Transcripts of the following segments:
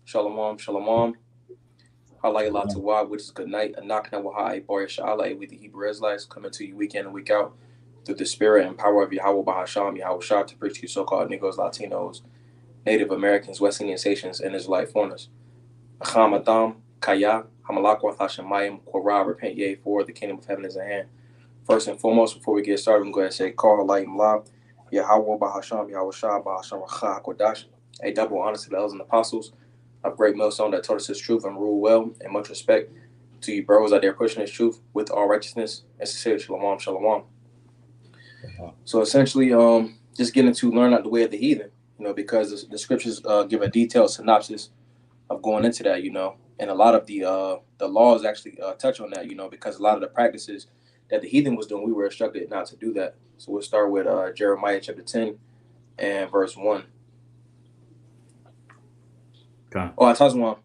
Shalom, shalom. Halayla Tawad, which is good night. And knocking Wahai Boya Shalai with the Hebrew Israelites coming to you week in and week out through the spirit and power of Yahweh Bahasham, Yahweh Shah to preach to you so called Negroes, Latinos, Native Americans, West Indian Sapiens, and Israelite foreigners. Acham Adam, Kaya, Hamalakwa Hashemayim, Korah, repent ye for the kingdom of heaven is at hand. First and foremost, before we get started, I'm going to say, Call Halayim La, Yahweh Bahasham, Yahweh Shah, Bahasham Racha Kodash. A double honor to the elders and apostles of great millstone that taught us his truth and rule well, and much respect to you bros out there pushing his truth with all righteousness and sincerity. Shalom, shalom. So essentially, just getting to learn out the way of the heathen, because the scriptures give a detailed synopsis of going into that, and a lot of the laws actually touch on that, because a lot of the practices that the heathen was doing, we were instructed not to do that. So we'll start with Jeremiah chapter 10 and verse 1. Okay. Oh, Tazwan,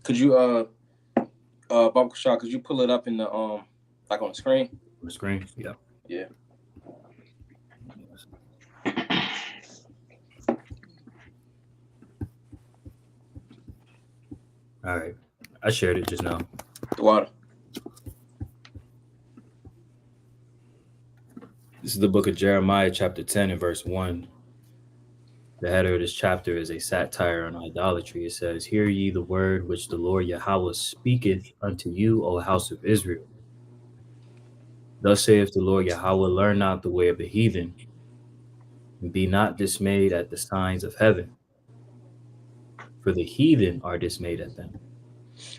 could you Baba Kashah, could you pull it up in the like on the screen? On the screen? Yeah. Yeah. All right. I shared it just now. The water. This is the book of Jeremiah, chapter 10 and verse 1. The header of this chapter is a satire on idolatry. It says, Hear ye the word which the Lord Yahweh speaketh unto you, O house of Israel. Thus saith the Lord Yahweh, Learn not the way of the heathen, and be not dismayed at the signs of heaven, for the heathen are dismayed at them.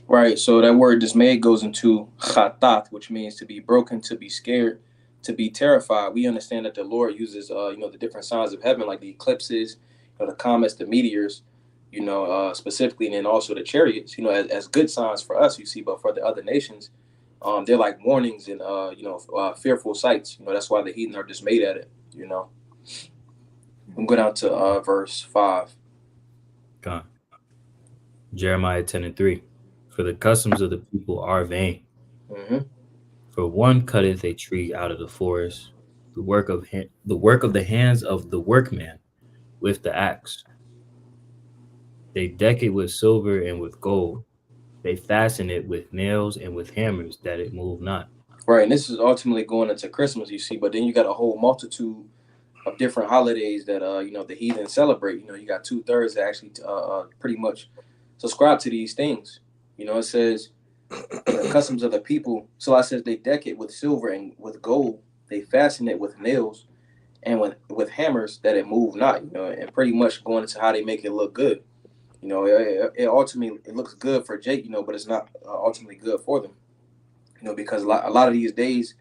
Right. So that word dismayed goes into chatat, which means to be broken, to be scared, to be terrified. We understand that the Lord uses, the different signs of heaven, like the eclipses, the comets, the meteors, specifically, and then also the chariots, as good signs for us, you see, but for the other nations, they're like warnings and, fearful sights. That's why the heathen are dismayed at it, We'll go down to verse 5. God. Jeremiah 10 and 3. For the customs of the people are vain. Mm-hmm. For one cutteth a tree out of the forest, the work of the hands of the workman with the axe. They deck it with silver and with gold. They fasten it with nails and with hammers, that it move not. Right, and this is ultimately going into Christmas, you see, but then you got a whole multitude of different holidays that the heathen celebrate. You got 2/3 that actually pretty much subscribe to these things. It says the customs of the people. So I says they deck it with silver and with gold. They fasten it with nails and with hammers that it move not. And pretty much going into how they make it look good. It ultimately it looks good for Jake. But it's not ultimately good for them. Because a lot of these days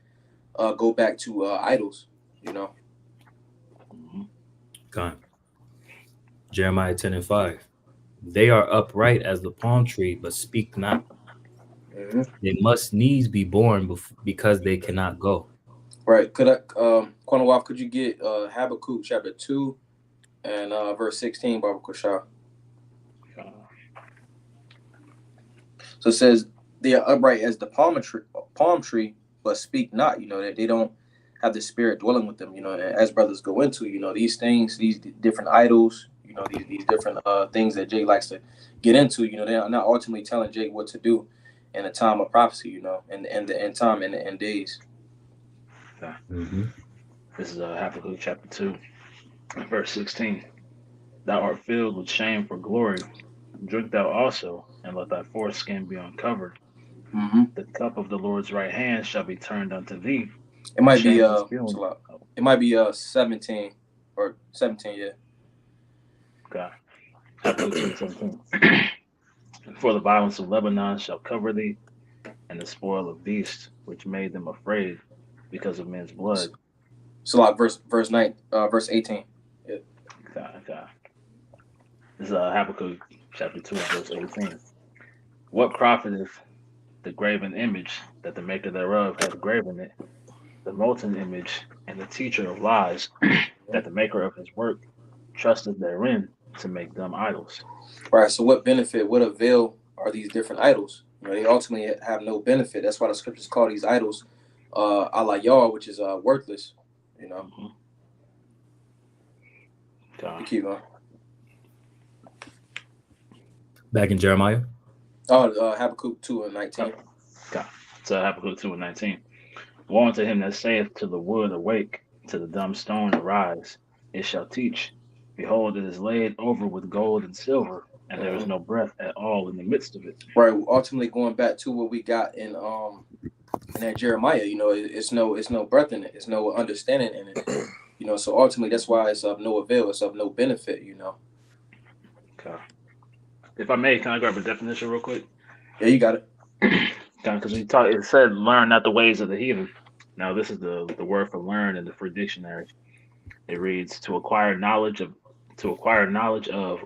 go back to idols. God. Jeremiah 10 and 5. They are upright as the palm tree, but speak not. Mm-hmm. They must needs be born because they cannot go. Right. Kwanawaf, could you get Habakkuk chapter 2 and verse 16, Baba Kushah? So it says, they are upright as the palm tree, but speak not. That they don't have the spirit dwelling with them. And as brothers go into, these things, these different idols, these different things that Jay likes to get into. They're not ultimately telling Jay what to do in a time of prophecy. And the end time and the end days. Mm-hmm. This is Habakkuk chapter 2, verse 16. Thou art filled with shame for glory. Drink thou also, and let thy foreskin be uncovered. Mm-hmm. The cup of the Lord's right hand shall be turned unto thee. It might be Shameful spewing. it might be 17 or 17, yeah. Okay. Habakkuk 2:17. For the violence of Lebanon shall cover thee, and the spoil of beasts which made them afraid because of men's blood. So like verse 9, verse 18. Yeah. Okay. This is Habakkuk chapter 2, verse 18. What profiteth the graven image that the maker thereof hath graven it, the molten image and the teacher of lies, that the maker of his work trusteth therein to make dumb idols? Right. So what benefit, what avail are these different idols? They ultimately have no benefit. That's why the scriptures call these idols Allah Yah, which is worthless. Mm-hmm. Keep going. Back in Jeremiah. Habakkuk 2:19. Okay. So Habakkuk 2:19. Woe unto him that saith to the wood, awake, to the dumb stone, arise. It shall teach. Behold, it is laid over with gold and silver, and there is no breath at all in the midst of it. Right. Ultimately, going back to what we got in that Jeremiah, it's no breath in it. It's no understanding in it. So ultimately, that's why it's of no avail. It's of no benefit. Okay. If I may, can I grab a definition real quick? Yeah, you got it. Because it said, "Learn not the ways of the heathen." Now, this is the word for learn in the free dictionary. It reads to acquire knowledge of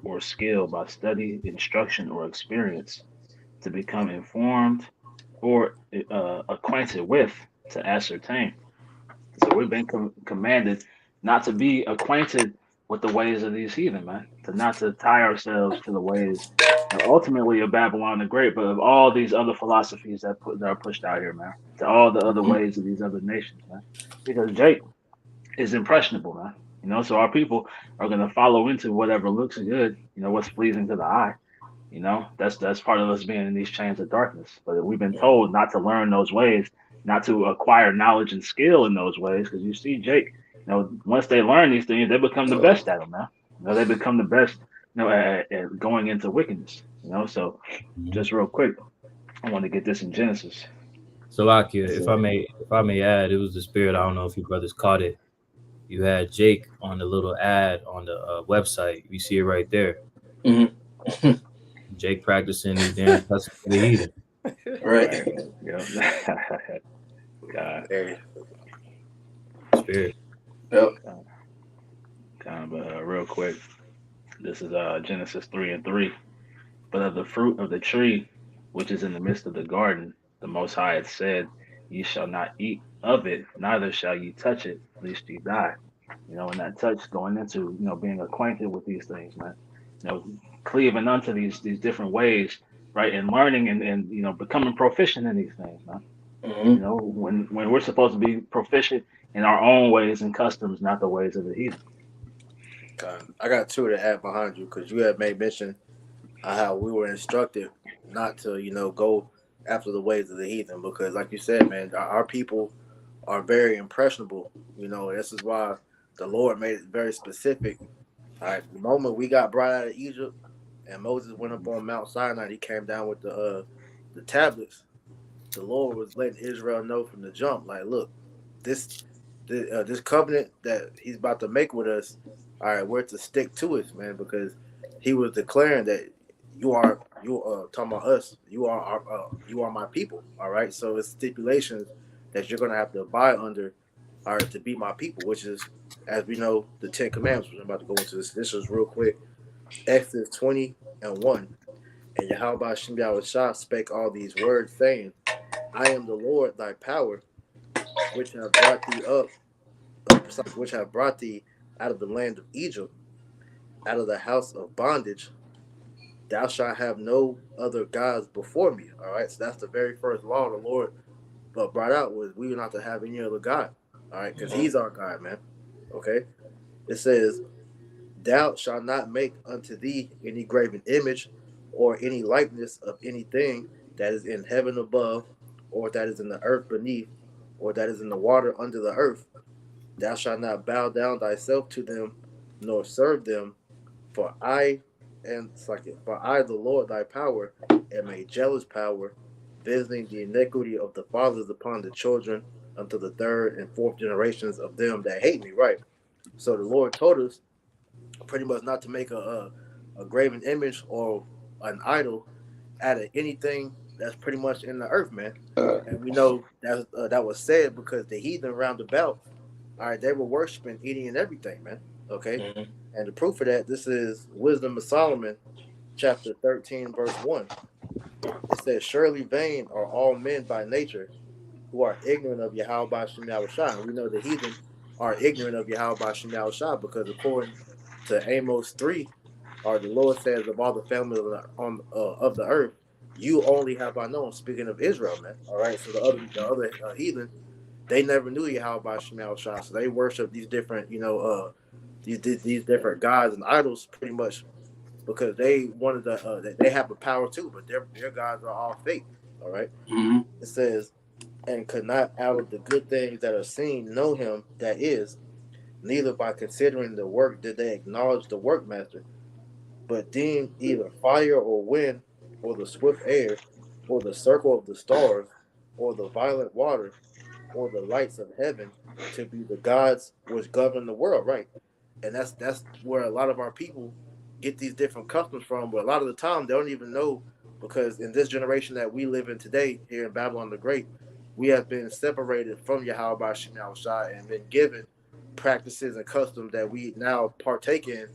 or skill by study, instruction, or experience, to become informed or acquainted with, to ascertain. So we've been commanded not to be acquainted with the ways of these heathen, man. To not to tie ourselves to the ways, ultimately of Babylon the Great, but of all these other philosophies that are pushed out here, man. To all the other Mhm. ways of these other nations, man. Because Jake is impressionable, man. So our people are gonna follow into whatever looks good, what's pleasing to the eye. That's part of us being in these chains of darkness. But we've been told not to learn those ways, not to acquire knowledge and skill in those ways. Because you see, Jake, once they learn these things, they become the best at them, man. They become the best, at going into wickedness. So just real quick, I want to get this in Genesis. Salakia, It if said, I may add, it was the spirit. I don't know if you brothers caught it. You had Jake on the little ad on the website. You see it right there. Mhm. Jake practicing his damn cussing for the heathen. Right. right, yeah, God, Hey, Spirit. Yep. kind of real quick. This is Genesis 3:3. But of the fruit of the tree which is in the midst of the garden, the Most High had said, "Ye shall not eat of it, neither shall ye touch it, lest ye die." And that touch going into being acquainted with these things, man. Cleaving unto these different ways, right, and learning and becoming proficient in these things, man. Mhm. When we're supposed to be proficient in our own ways and customs, not the ways of the heathen. I got two to add behind you because you had made mention of how we were instructed not to, go after the ways of the heathen because, like you said, man, our people are very impressionable. This is why the Lord made it very specific. All right, the moment we got brought out of Egypt and Moses went up on Mount Sinai, he came down with the tablets. The Lord was letting Israel know from the jump, like, look, this this covenant that He's about to make with us, all right, we're to stick to it, man, because He was declaring that you talking about us, you are my people, all right. So it's stipulations that you're gonna have to abide under, all right, to be my people, which is, as we know, the Ten Commandments. We're about to go into this. This is real quick. Exodus 20:1. And Yahweh Shem Shah spake all these words, saying, I am the Lord thy power, which have brought thee which have brought thee out of the land of Egypt, out of the house of bondage. Thou shalt have no other gods before me. All right, so that's the very first law the Lord brought out was we were not to have any other God. All right, because He's our God, man. Okay, it says, Thou shalt not make unto thee any graven image or any likeness of anything that is in heaven above, or that is in the earth beneath, or that is in the water under the earth. Thou shalt not bow down thyself to them, nor serve them, for I, the Lord thy power, am a jealous power, visiting the iniquity of the fathers upon the children unto the third and fourth generations of them that hate me. Right. So the Lord told us pretty much not to make a graven image or an idol out of anything that's pretty much in the earth, man. And we know that was said because the heathen round about, all right, they were worshiping, eating, and everything, man. Okay, Mhm. and the proof of that, this is Wisdom of Solomon, chapter 13, verse 1. It says, "Surely vain are all men by nature, who are ignorant of Yahweh Shem Yahushua." And we know the heathen are ignorant of Yahweh Shem Yahushua because according to Amos 3, or the Lord says, of all the families of the earth, you only have I known. Speaking of Israel, man. All right, so the other heathen, they never knew Yahweh Shem Yahushua, so they worship these different, these different gods and idols, pretty much because they wanted they have a power too, but their gods are all fake. All right. Mm-hmm. It says, and could not out of the good things that are seen know him that is, neither by considering the work did they acknowledge the workmaster, but deemed either fire or wind, or the swift air, or the circle of the stars, or the violent water, or the lights of heaven to be the gods which govern the world, right? And that's where a lot of our people get these different customs from. But a lot of the time, they don't even know, because in this generation that we live in today, here in Babylon the Great, we have been separated from Yahweh Shem Shai and been given practices and customs that we now partake in,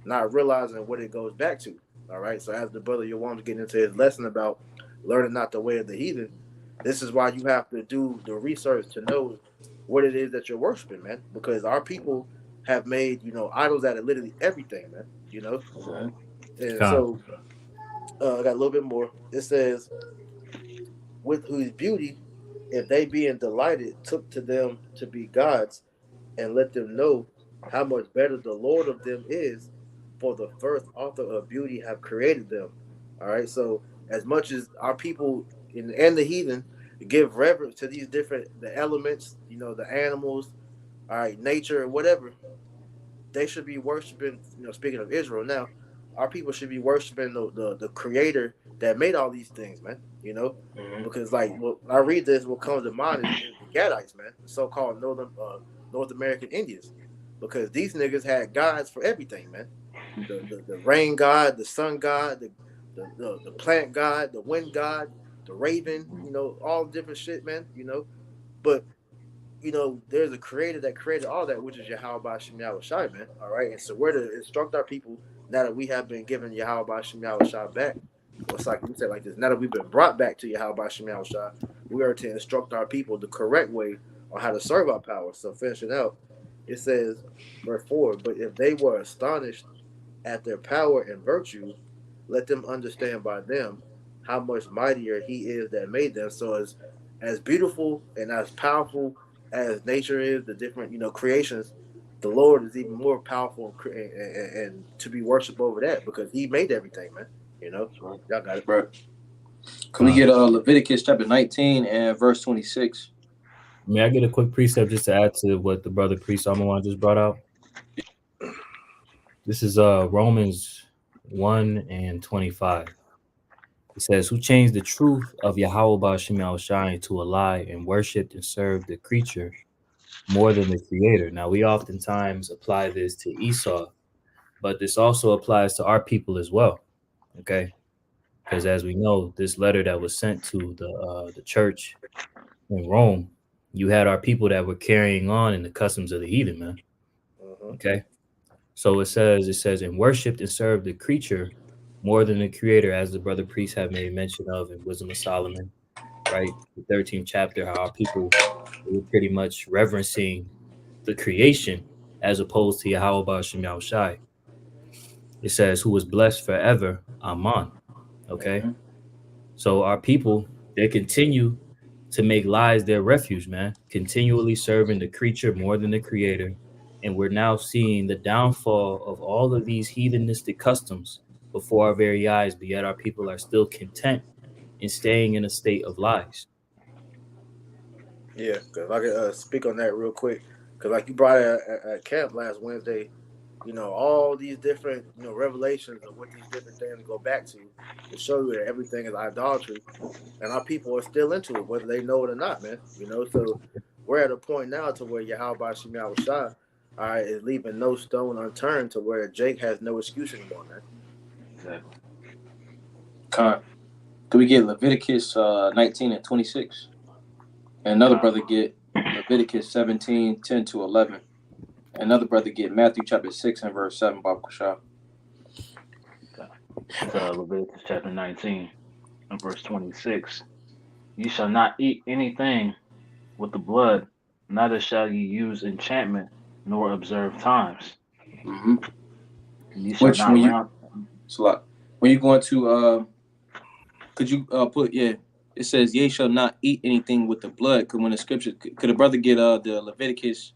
not realizing what it goes back to. All right. So as the brother Yawam's getting into his lesson about learning not the way of the heathen, this is why you have to do the research to know what it is that you're worshiping, man. Because our people have made, idols out of literally everything, man. And God. so I got a little bit more. It says, with whose beauty, if they being delighted, took to them to be gods, and let them know how much better the Lord of them is, for the first author of beauty have created them. All right. So as much as our people and the heathen give reverence to these the elements, the animals, all right, nature, whatever, they should be worshiping. Speaking of Israel now, our people should be worshiping the creator that made all these things, man. Mm-hmm. Because like when I read this, what comes to mind is the Gadites, man, the so-called North American Indians, because these niggas had gods for everything, man. The rain god, the sun god, the plant god, the wind god, the raven, all different shit, man. But there's a creator that created all that, which is Yahweh Shem Shai, man. All right. And so we're to instruct our people now that we have been given Yahweh Shem Shai back. Well, it's like we said like this. Now that we've been brought back to Yahweh Shem Shai, we are to instruct our people the correct way on how to serve our power. So finishing out, it says, verse 4, but if they were astonished at their power and virtue, let them understand by them how much mightier he is that made them. So as beautiful and as powerful as nature is, the different creations, the Lord is even more powerful and to be worshipped over that, because He made everything, man. That's right. Y'all got it, Right. Can we get Leviticus chapter 19 and verse 26? May I get a quick precept just to add to what the brother priest Amawan just brought out? This is Romans 1 and 25. It says, who changed the truth of Yahweh Shem Shai into a lie and worshipped and served the creature more than the creator. Now, we oftentimes apply this to Esau, but this also applies to our people as well. Okay. Because as we know, this letter that was sent to the church in Rome, you had our people that were carrying on in the customs of the heathen, man. Okay. So it says, and worshipped and served the creature more than the creator, as the brother priest have made mention of in Wisdom of Solomon, right? The 13th chapter, how our people were pretty much reverencing the creation as opposed to Yahweh Shem Shai. It says, who was blessed forever, Amen. Okay. Mm-hmm. So our people, they continue to make lies their refuge, man, continually serving the creature more than the creator. And we're now seeing the downfall of all of these heathenistic customs before our very eyes, but yet our people are still content in staying in a state of lies. Yeah, because if I could speak on that real quick, because like you brought it at camp last Wednesday, all these different, revelations of what these different things go back to show you that everything is idolatry, and our people are still into it, whether they know it or not, man. So we're at a point now to where Yahweh Shem Shai, all right, is leaving no stone unturned to where Jake has no excuse anymore, man. Exactly. Can we get Leviticus 19 and 26? And another brother get Leviticus 17, 10 to 11. And another brother get Matthew chapter 6 and verse 7, Bob Kushah. Leviticus chapter 19 and verse 26. You shall not eat anything with the blood, neither shall you use enchantment, nor observe times. Mm-hmm. You shall Which not round. So when you go into could you it says ye shall not eat anything with the blood. Because when the scripture, could a brother get the Leviticus?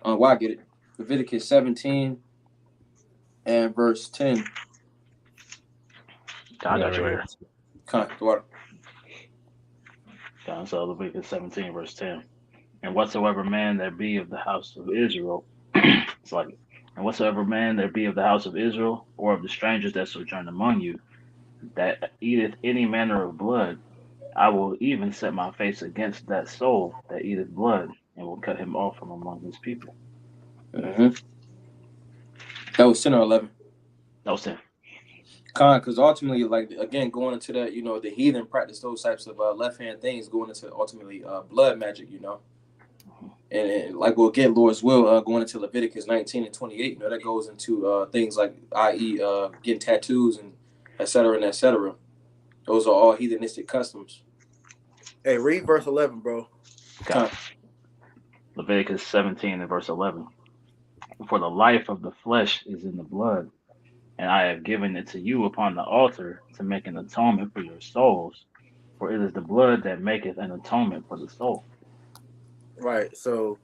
Why get it? Leviticus 17 and verse 10. I got you right here. Con, the water. So Leviticus 17, verse 10. And whatsoever man there be of the house of Israel, it's like, and whatsoever man there be of the house of Israel, or of the strangers that sojourn among you, that eateth any manner of blood, I will even set my face against that soul that eateth blood, and will cut him off from among his people. Mm-hmm. That was 10 or 11. That was 10. Con, because ultimately, like, again, going into that, the heathen practice those types of left-hand things, going into ultimately blood magic, and like we'll get Lord's will going into Leviticus 19 and 28, that goes into things like, i.e., getting tattoos and et cetera and et cetera. Those are all heathenistic customs. Hey, read verse 11, bro. Okay. Leviticus 17 and verse 11. For the life of the flesh is in the blood, and I have given it to you upon the altar to make an atonement for your souls, for it is the blood that maketh an atonement for the soul. Right. So,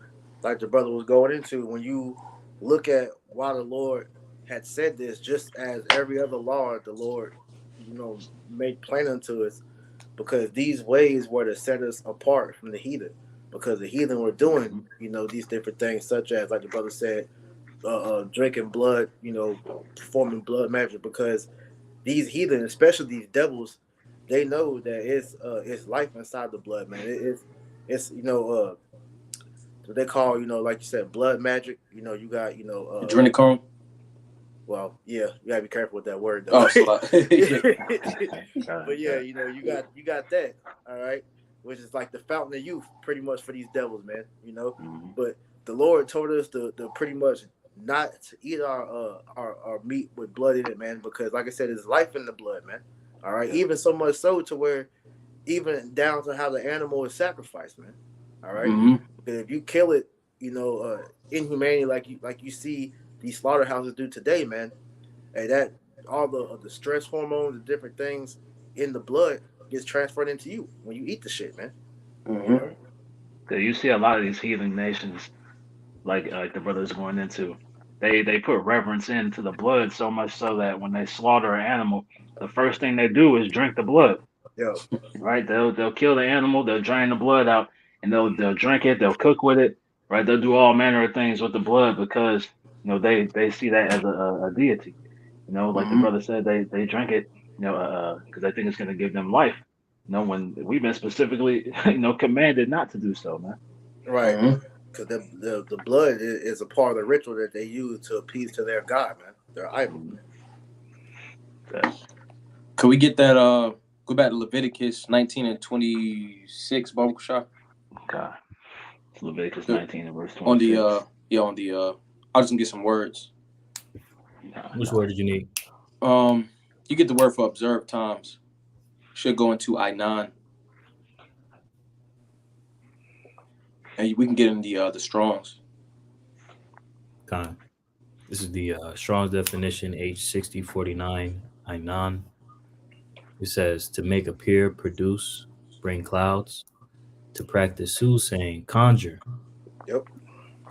like the brother was going into, when you look at why the Lord had said this, just as every other law the Lord, made plain unto us, because these ways were to set us apart from the heathen, because the heathen were doing, these different things, such as, like the brother said, drinking blood, performing blood magic, because these heathen, especially these devils, they know that it's life inside the blood, man. It's what they call, like you said, blood magic. You got, Adrenochrome. Well, yeah, you gotta be careful with that word, though. Oh, so But yeah, you got that, all right, which is like the fountain of youth, pretty much, for these devils, man. Mm-hmm. But the Lord told us to pretty much not to eat our meat with blood in it, man, because, like I said, there's life in the blood, man. All right, even so much so to where, even down to how the animal is sacrificed, man. All right, because if you kill it, inhumanely, like you see these slaughterhouses do today, man, and that all the stress hormones and different things in the blood gets transferred into you when you eat the shit, man. Because you see a lot of these heathen nations, like the brothers going into, they put reverence into the blood so much so that when they slaughter an animal, the first thing they do is drink the blood. Yeah. Right? They'll kill the animal, they'll drain the blood out, and they'll drink it, they'll cook with it, right? They'll do all manner of things with the blood because they see that as a deity. Like the brother said, they drink it, because they think it's going to give them life. When we've been specifically, commanded not to do so, man. Right. Because the blood is a part of the ritual that they use to appease to their god, man, their idol. Okay. Could we get that? Go back to Leviticus 19 and 26, Baba Shah. Okay. It's Leviticus 19 and verse 26. On the I was gonna get some words. Which word did you need? You get the word for observed times. Should go into I9. And we can get in the Strongs. Con. This is the Strong's definition, H6049 I9. It says to make appear, produce, bring clouds, to practice soothsaying, conjure. Yep.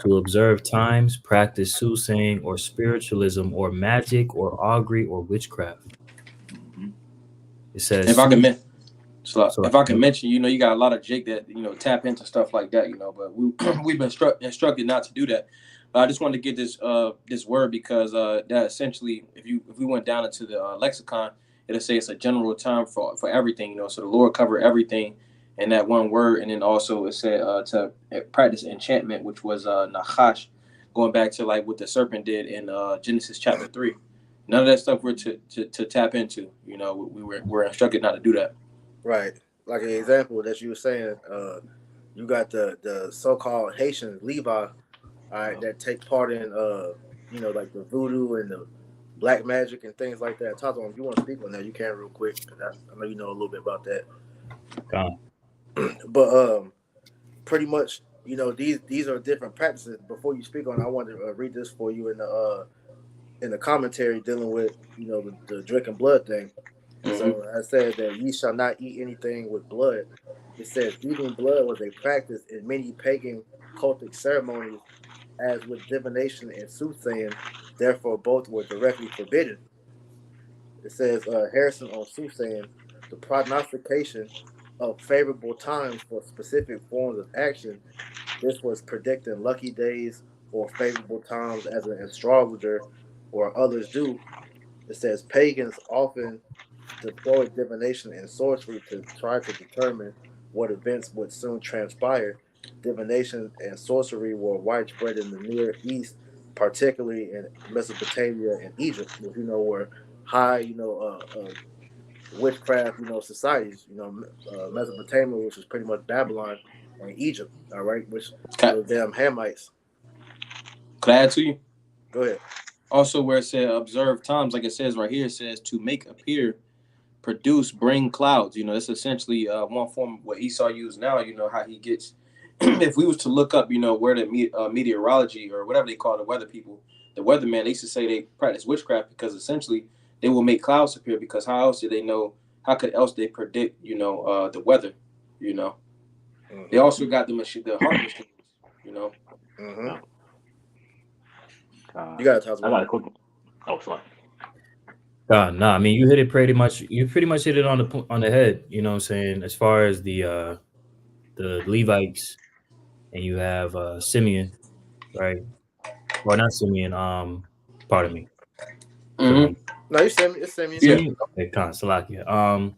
To observe times, practice soothsaying or spiritualism or magic or augury or witchcraft. It says if I can mention, you got a lot of Jake that tap into stuff like that, but we've been instructed not to do that. But I just wanted to get this word because that essentially, if we went down into the lexicon, it'll say it's a general term for everything, so the Lord covered everything in that one word. And then also it said to practice enchantment, which was nachash, going back to like what the serpent did in Genesis chapter 3. None of that stuff we're to tap into. We're instructed not to do that. Right. Like an example that you were saying, you got the so-called Haitian Levi, all right, that take part in like the voodoo and the black magic and things like that. Talk to them if you want to speak on that. You can real quick. I know you know a little bit about that. But pretty much, these are different practices. Before you speak on it, I want to read this for you in the commentary dealing with the drinking blood thing. So I said that ye shall not eat anything with blood. It says eating blood was a practice in many pagan cultic ceremonies, as with divination and soothsaying. Therefore, both were directly forbidden. It says Harrison on soothsaying, the prognostication of favorable times for specific forms of action. This was predicting lucky days or favorable times as an astrologer or others do. It says pagans often deployed divination and sorcery to try to determine what events would soon transpire. Divination and sorcery were widespread in the Near East, particularly in Mesopotamia and Egypt, which were high, witchcraft, societies. Mesopotamia, which was pretty much Babylon, and Egypt. All right, which Can, those damn Hamites. can I add to you? Go ahead. Also, where it said observe times, like it says right here, it says to make appear, produce, bring clouds. It's essentially one form of what Esau used now. How he gets. If we was to look up, where the meteorology or whatever they call the weather people, the weatherman, they used to say they practice witchcraft because essentially they will make clouds appear. Because how else do they know? How could else they predict, the weather? Mm-hmm. They also got the heart machines. Mm-hmm. You gotta talk I about got a it. quick. Oh, sorry. No, I mean you hit it pretty much. You pretty much hit it on the head. You know what I'm saying? As far as the Levites, and you have Simeon, right? Or not Simeon. Pardon me. Mm-hmm. No, you send me. It's Simeon. Yeah. Simeon. Okay, Salakia.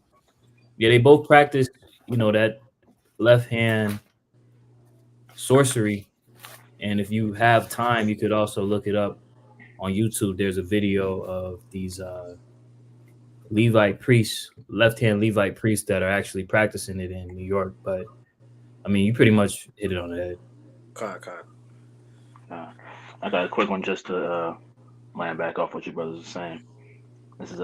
Yeah, they both practice. That left hand sorcery, and if you have time, you could also look it up on YouTube. There's a video of these Levite priests, left hand Levite priests that are actually practicing it in New York. But I mean, you pretty much hit it on the head. Con. I got a quick one just to land back off what you brothers are saying. This is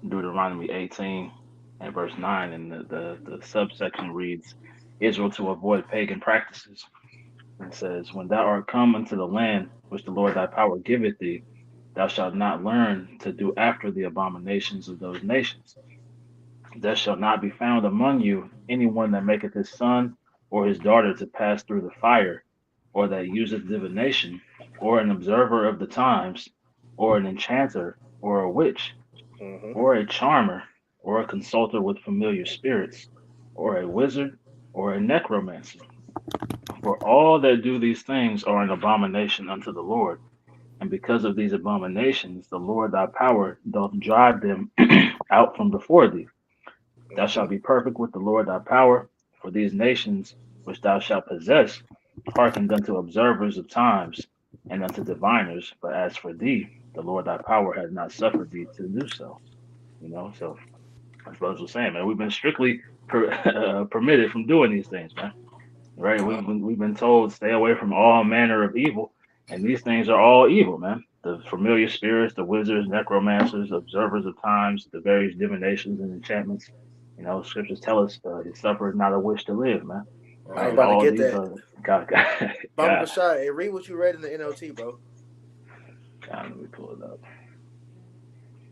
Deuteronomy 18 and verse 9, and the subsection reads, Israel to avoid pagan practices. And says, When thou art come unto the land which the Lord thy power giveth thee, thou shalt not learn to do after the abominations of those nations. There shall not be found among you any one that maketh his son or his daughter to pass through the fire, or that useth divination, or an observer of the times, or an enchanter, or a witch, Mm-hmm. or a charmer, or a consulter with familiar spirits, or a wizard, or a necromancer. For all that do these things are an abomination unto the Lord. And because of these abominations, the Lord thy power doth drive them out from before thee. Thou Mm-hmm. shalt be perfect with the Lord thy power, for these nations which thou shalt possess hearkened unto observers of times and unto diviners. But as for thee, the Lord thy power has not suffered thee to do so. So as brothers were saying, man, we've been strictly permitted from doing these things, man. Right? We've been told stay away from all manner of evil, and these things are all evil, man. The familiar spirits, the wizards, necromancers, observers of times, the various divinations and enchantments. Scriptures tell us he suffered not a wish to live, man. I was Right? about to All get these that. are God. Baba God. Bashar, hey, read what you read in the NLT, bro. Let me pull it up.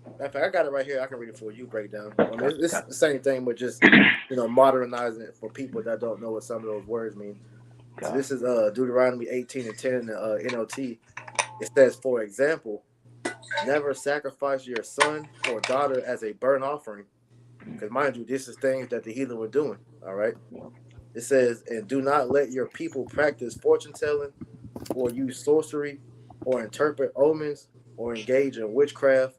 In fact, I got it right here. I can read it for you. Break down. I mean, it's Got the same thing, but just modernizing it for people that don't know what some of those words mean. So this is Deuteronomy 18:10 in the NLT. It says, for example, never sacrifice your son or daughter as a burnt offering. Because mind you, this is things that the heathen were doing. All right. It says, and do not let your people practice fortune telling or use sorcery or interpret omens or engage in witchcraft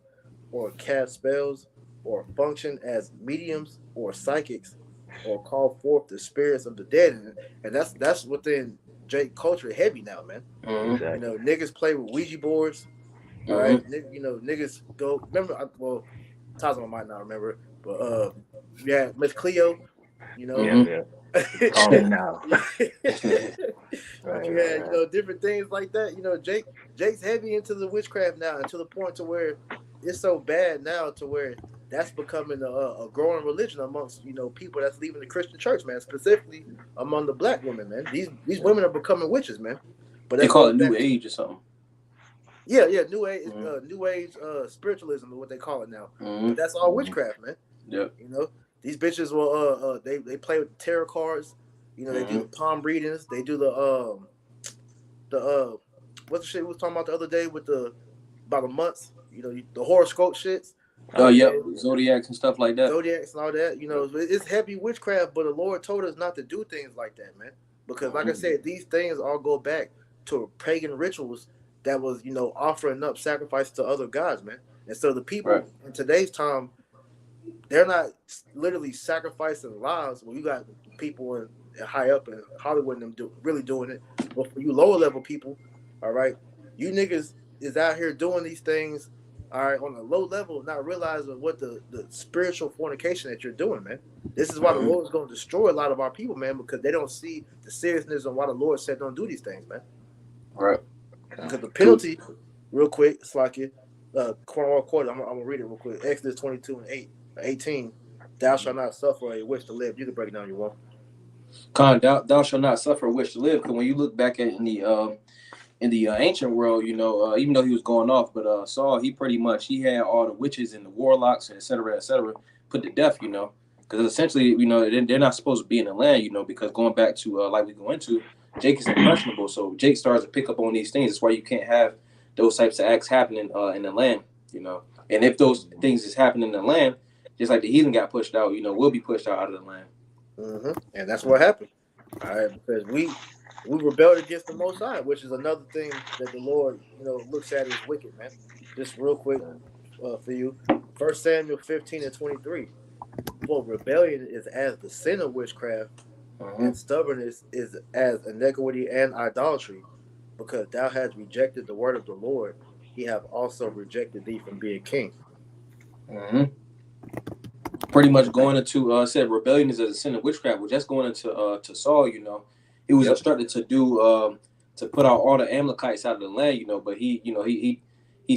or cast spells or function as mediums or psychics or call forth the spirits of the dead. And that's within Jake culture heavy now, man. Mm-hmm. Exactly. Niggas play with Ouija boards. All Mm-hmm. right. Niggas go, remember, well, Tazma might not remember, but yeah, Miss Cleo, Yeah. Call me now. But you had, different things like that. Jake's heavy into the witchcraft now, and to the point to where it's so bad now to where that's becoming a growing religion amongst people that's leaving the Christian church, man. Specifically among the black women, man. These women are becoming witches, man. But They that call goes it New back Age or something. Yeah, New Age, Mm-hmm. New Age spiritualism is what they call it now. Mm-hmm. But that's all witchcraft, man. Yep. These bitches will they play with tarot cards. They do the palm readings. They do the what's the shit we was talking about the other day with about the months. The horoscope shits. Oh, yeah, zodiacs and stuff like that. Zodiacs and all that. You know, it's heavy witchcraft, but the Lord told us not to do things like that, man. Because, like I said, these things all go back to pagan rituals that was, you know, offering up sacrifice to other gods, man. And so the people in today's time, they're not literally sacrificing lives. Well, you got people in high up in Hollywood and them really doing it. But for you lower level people, all right, you niggas is out here doing these things, all right, on a low level, not realizing what the spiritual fornication that you're doing, man. This is why the Lord is going to destroy a lot of our people, man, because they don't see the seriousness of why the Lord said don't do these things, man. Right. Because the penalty, real quick, it's like it, quarter. I'm gonna read it real quick. Exodus 22 and 18. Thou shalt not suffer a wish to live. You can break it down, you want. Con, thou shalt not suffer a wish to live. Because when you look back at in the ancient world, you know, even though he was going off, but Saul, he had all the witches and the warlocks and et cetera, put to death, you know, because essentially, you know, they're not supposed to be in the land, you know, because going back to like we go into, Jake is impressionable, so Jake starts to pick up on these things. That's why you can't have those types of acts happening in the land, you know, and if those things is happening in the land, just like the heathen got pushed out, you know, we'll be pushed out of the land. And that's what happened. All right, because we rebelled against the Most High, which is another thing that the Lord, you know, looks at as wicked, man. Just real quick for you, 1 Samuel 15 and 23. For rebellion is as the sin of witchcraft, and stubbornness is as iniquity and idolatry, because thou hast rejected the word of the Lord, he have also rejected thee from being king. Pretty much going into said rebellion is as a sin of witchcraft, which that's going into to Saul, you know. He was instructed to do to put out all the Amalekites out of the land, you know, but he, you know, he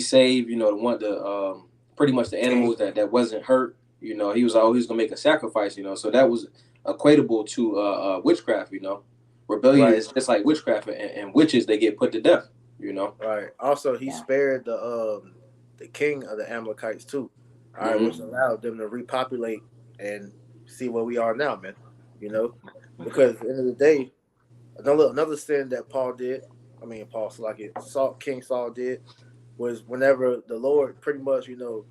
saved, you know, the pretty much the animals that wasn't hurt, you know. He was always gonna make a sacrifice, you know, so that was equatable to witchcraft, you know. Rebellion is just like witchcraft, and witches, they get put to death, you know. Right. Also, he spared the king of the Amalekites too. All right, which allowed them to repopulate and see where we are now, man. You know, because at the end of the day, another sin that King Saul did was whenever the Lord pretty much, you know,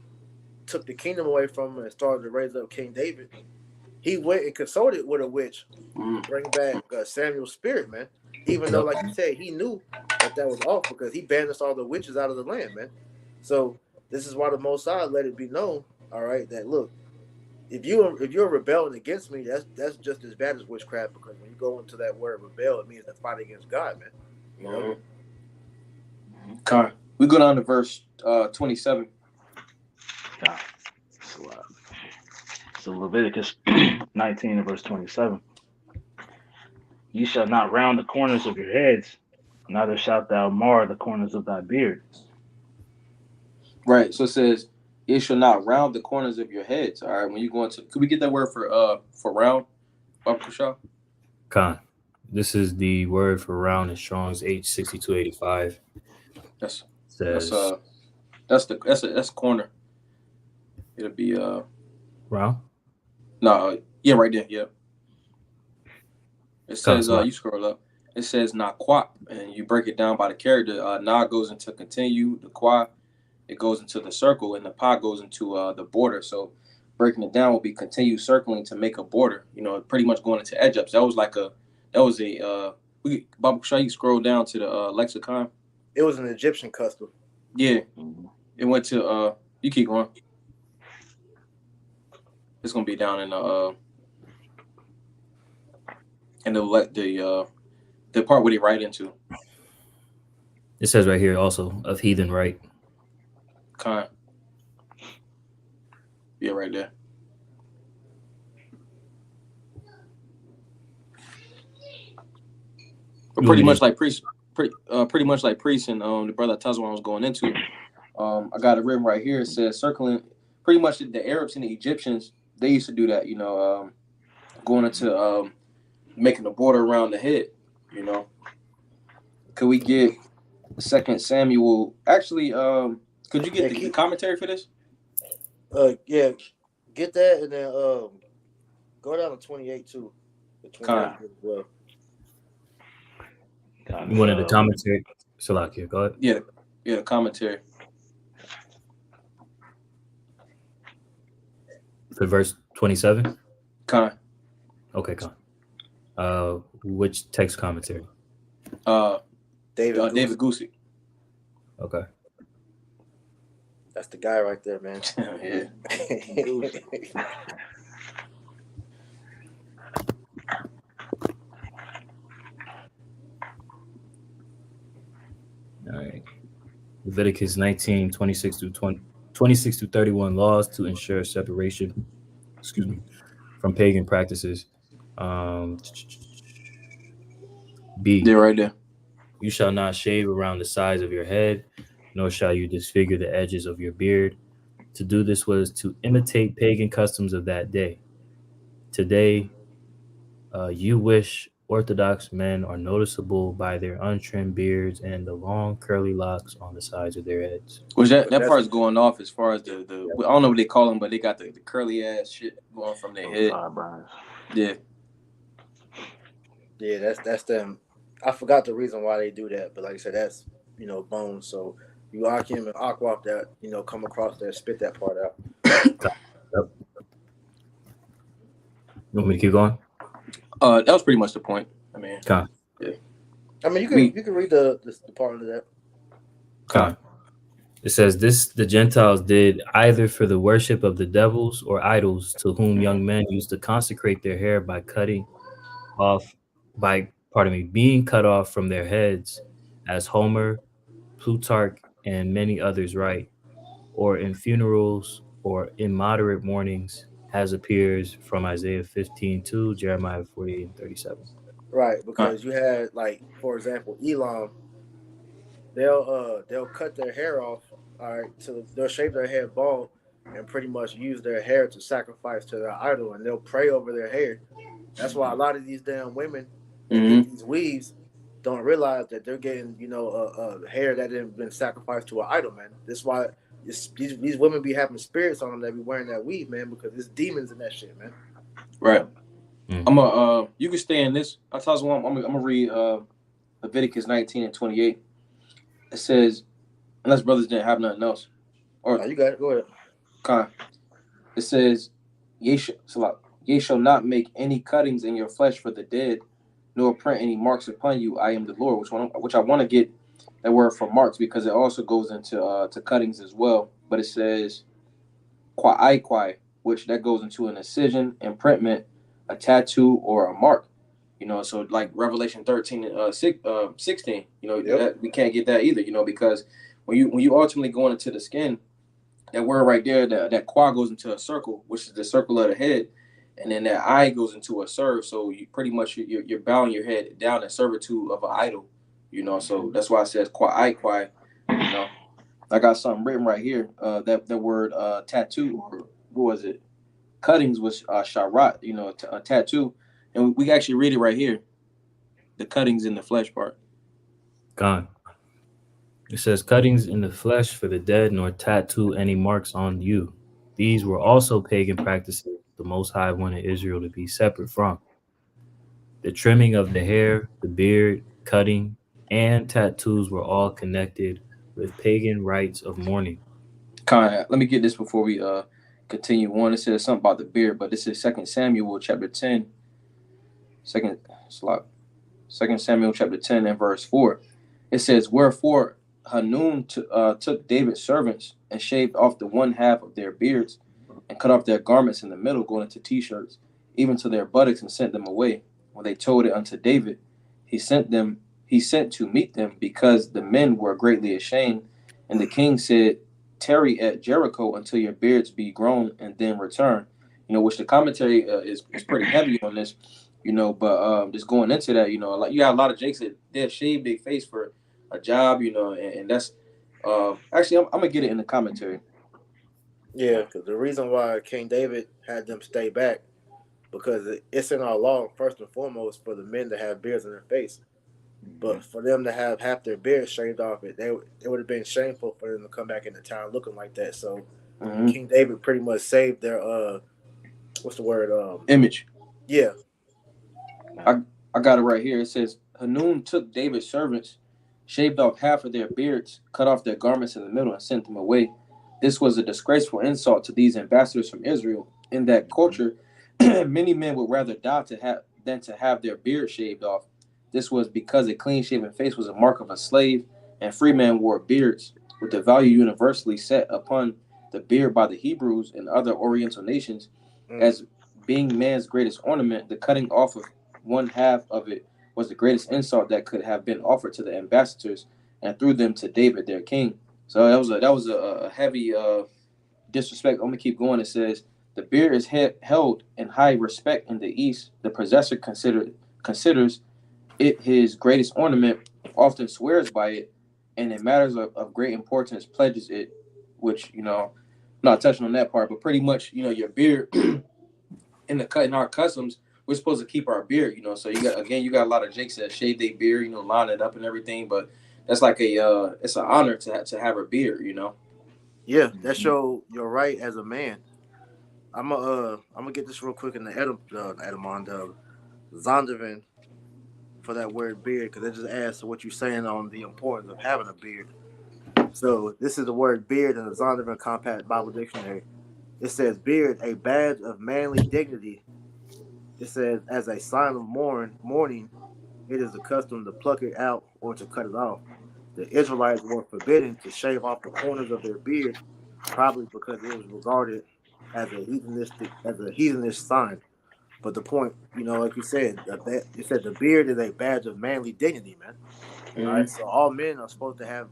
took the kingdom away from him and started to raise up King David, he went and consulted with a witch to bring back Samuel's spirit, man. Even though, like you said, he knew that was off because he banished all the witches out of the land, man. So this is why the Most High let it be known, all right, that look, if you're rebelling against me, that's just as bad as witchcraft, because when you go into that word rebel, it means to fight against God, man. You know. Okay. We go down to verse 27. So Leviticus 19 and verse 27. You shall not round the corners of your heads, neither shalt thou mar the corners of thy beard. Right. So it says, "It shall not round the corners of your heads." All right. When you go into, could we get that word for round, Baba Kusha? Khan. This is the word for round in Strong's H6285. That's corner. It'll be round. No, yeah, right there. Yeah. It says you scroll up. It says "naquap," and you break it down by the character. Na goes into continue. The qua, it goes into the circle, and the pa goes into the border. So breaking it down will be continue circling to make a border. You know, pretty much going into edge ups. Baba Kusha, you scroll down to the lexicon. It was an Egyptian custom. Yeah, it went to you keep going. It's gonna be down in the part where they write into. It says right here also of heathen, right? Con. Yeah, right there. But pretty much like priest, and the brother Tazwan was going into. I got it written right here. It says circling. Pretty much the Arabs and the Egyptians, they used to do that. You know, going into making a border around the head. You know, could we get 2 Samuel? Actually, could you get the commentary for this? Yeah, get that, and then go down to 28 too. Well. You wanted the commentary? Salakia, go ahead. Yeah, the commentary. To verse 27? Con. Okay, Con. Which text commentary? David David Goosey. Goosey. Okay. That's the guy right there, man. Yeah. All right. Leviticus 19, 26 through 31 laws to ensure separation, from pagan practices. B, They're right there. you shall not shave around the sides of your head, nor shall you disfigure the edges of your beard. To do this was to imitate pagan customs of that day. Today, you wish Orthodox men are noticeable by their untrimmed beards and the long curly locks on the sides of their heads. Which that part's going off as far as the I don't know what they call them, but they got the curly ass shit going from their head. Yeah. Yeah, that's them. I forgot the reason why they do that, but like I said, that's bones. So you Akim and Aquap that come across there, spit that part out. Yep. You want me to keep going? That was pretty much the point. I mean, Con. Yeah. I mean, you can read the part of that. Con. It says this: the Gentiles did either for the worship of the devils or idols, to whom young men used to consecrate their hair by being cut off from their heads, as Homer, Plutarch, and many others write, or in funerals or immoderate mournings, as appears from Isaiah 15:2, Jeremiah 48:37. Right, because you had, like, for example, Elam, they'll cut their hair off, all right, so they'll shave their head bald and pretty much use their hair to sacrifice to their idol, and they'll pray over their hair. That's why a lot of these damn women that get these weaves don't realize that they're getting, hair that had been sacrificed to an idol, man. That's why these women be having spirits on them that be wearing that weave, man, because there's demons in that shit, man. Right. You can stay in this. I'll tell you what, I'm gonna read Leviticus 19 and 28. It says, unless brothers didn't have nothing else. Or you got it. Go ahead. Con. It says, ye shall not make any cuttings in your flesh for the dead, nor print any marks upon you. I am the Lord. Which I want to get that word for marks, because it also goes into to cuttings as well. But it says kwai, which that goes into an incision, imprintment, a tattoo, or a mark. So like Revelation 13 and 16, that we can't get that either, because when you ultimately go into the skin, that word right there, that qua goes into a circle, which is the circle of the head, and then that eye goes into a serve. So you pretty much you're bowing your head down in servitude of an idol, So that's why it says kwai. I got something written right here. That word tattoo, or what was it? Cuttings was sharat, a tattoo. And we actually read it right here. The cuttings in the flesh part. Gone. It says, cuttings in the flesh for the dead, nor tattoo any marks on you. These were also pagan practices the Most High wanted Israel to be separate from. The trimming of the hair, the beard, cutting, and tattoos were all connected with pagan rites of mourning. Let me get this before we continue on. It says something about the beard, but this is 2 Samuel chapter 10. 2 Samuel chapter 10 and verse 4. It says, wherefore Hanun took David's servants and shaved off the one half of their beards and cut off their garments in the middle, going into t-shirts, even to their buttocks, and sent them away. When they told it unto David, he sent to meet them, because the men were greatly ashamed. And the king said, tarry at Jericho until your beards be grown, and then return. Which the commentary is pretty heavy on this. But just going into that, like you got a lot of jakes that they'll shave their face for a job, and that's actually I'm gonna get it in the commentary. Yeah, because the reason why King David had them stay back, because it's in our law first and foremost for the men to have beards in their face, but for them to have half their beards shaved off, it would have been shameful for them to come back into town looking like that. So King David pretty much saved their what's the word image. Yeah. I got it right here. It says, Hanun took David's servants, shaved off half of their beards, cut off their garments in the middle, and sent them away. This was a disgraceful insult to these ambassadors from Israel, In that culture, many men would rather die than to have their beard shaved off. This was because a clean-shaven face was a mark of a slave, and free men wore beards, with the value universally set upon the beard by the Hebrews and other Oriental nations Mm. as being man's greatest ornament. The cutting off of one half of it was the greatest insult that could have been offered to the ambassadors, and through them to David, their king. So that was a heavy disrespect. I'm gonna keep going. It says the beard is held in high respect in the East. The possessor considers it his greatest ornament, often swears by it, and in matters of great importance pledges it. Which not touching on that part, but pretty much your beard in our customs. We're supposed to keep our beard. So you got a lot of jakes that shave their beard, line it up and everything, but that's like it's an honor to have a beard. Yeah, that show you're right as a man. I'm gonna get this real quick in the Edamon, Zondervan for that word beard because it just adds to what you're saying on the importance of having a beard. So this is the word beard in the Zondervan Compact Bible Dictionary. It says beard, a badge of manly dignity. It says as a sign of mourning, it is the custom to pluck it out or to cut it off. The Israelites were forbidden to shave off the corners of their beard, probably because it was regarded as a heathenish sign. But the point, like you said, it said the beard is a badge of manly dignity, man. All right, Mm-hmm. so all men are supposed to have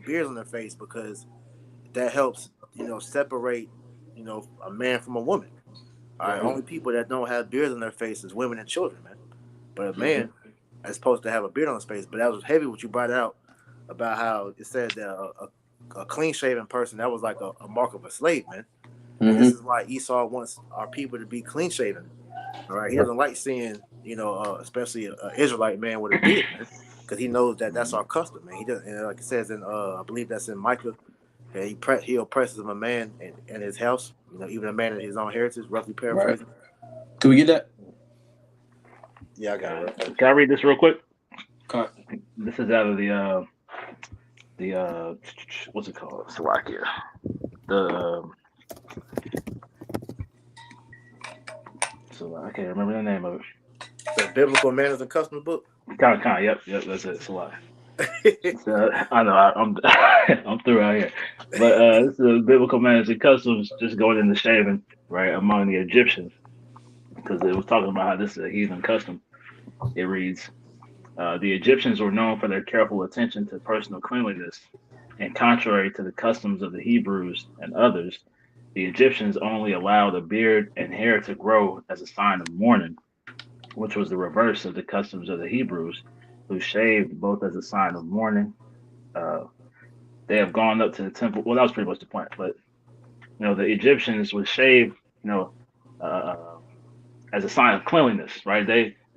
beards on their face because that helps separate a man from a woman. All right, Right. only people that don't have beards on their face is women and children, man. But a Mm-hmm. man is supposed to have a beard on his face. But that was heavy what you brought out about how it said that a clean shaven person that was like a mark of a slave, man. And this Mm-hmm. is why Esau wants our people to be clean shaven. All right, he doesn't like seeing especially an Israelite man with a beard, man, because he knows that that's our custom, man. He does, and like it says in I believe that's in Micah. Yeah, he oppresses a man in his house, even a man in his own heritage, roughly Right. paraphrasing. Can we get that? Yeah, I got it. Can I read this real quick? Okay. This is out of the what's it called? Slovakia. So I can't remember the name of it. The Biblical Manners and Customs book. Kind, yep, that's it. It's a lot. So, I know I'm I'm through out here, but this is a biblical manners and customs just going into shaving right among the Egyptians because it was talking about how this is a heathen custom. It reads, the Egyptians were known for their careful attention to personal cleanliness, and contrary to the customs of the Hebrews and others, the Egyptians only allowed a beard and hair to grow as a sign of mourning, which was the reverse of the customs of the Hebrews, who shaved both as a sign of mourning. Uh, they have gone up to the temple. Well, that was pretty much the point. But the Egyptians would shave, you know, uh, as a sign of cleanliness, right?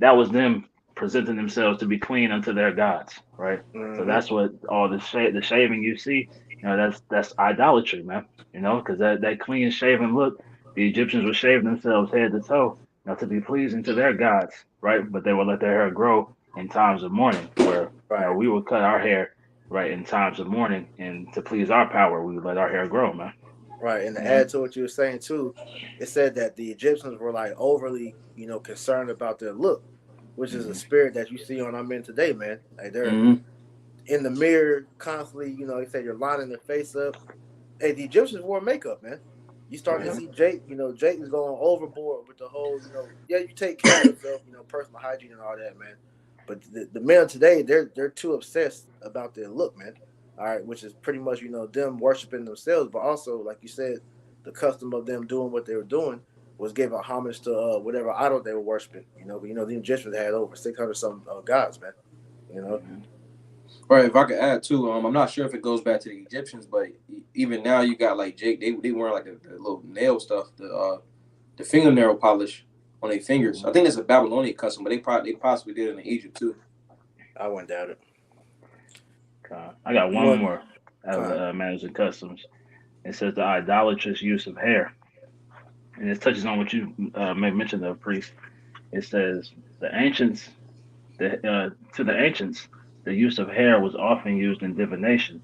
That was them presenting themselves to be clean unto their gods, right? So Mm-hmm. that's what all the shaving you see, that's idolatry, man. Because that clean shaven look, the Egyptians would shave themselves head to toe, to be pleasing to their gods, right? But they would let their hair grow in times of mourning, where Right. we would cut our hair right in times of mourning, and to please our power, we would let our hair grow, man. Right, and to Mm-hmm. add to what you were saying too, it said that the Egyptians were like overly, concerned about their look, which is a spirit that you see on our men today, man. Like they're Mm-hmm. in the mirror constantly, they say you're lining their face up. Hey, the Egyptians wore makeup, man. You starting to Mm-hmm. see Jake, Jake is going overboard with the whole, yeah, you take care of yourself, personal hygiene and all that, man. But the men today, they're too obsessed about their look, man. All right, which is pretty much, them worshiping themselves, but also, like you said, the custom of them doing what they were doing was giving homage to whatever idol they were worshiping. But the Egyptians had over 600 some gods, man. You know. Mm-hmm. Right. If I could add too, I'm not sure if it goes back to the Egyptians, but even now you got like Jake. They wear like the little nail stuff, the fingernail polish on their fingers. I think it's a Babylonian custom, but they possibly did it in Egypt too. I wouldn't doubt it. I got You one want more out of Con. the manners and customs. It says the idolatrous use of hair, and it touches on what you may mention, the priest. It says the ancients, to the ancients, the use of hair was often used in divination.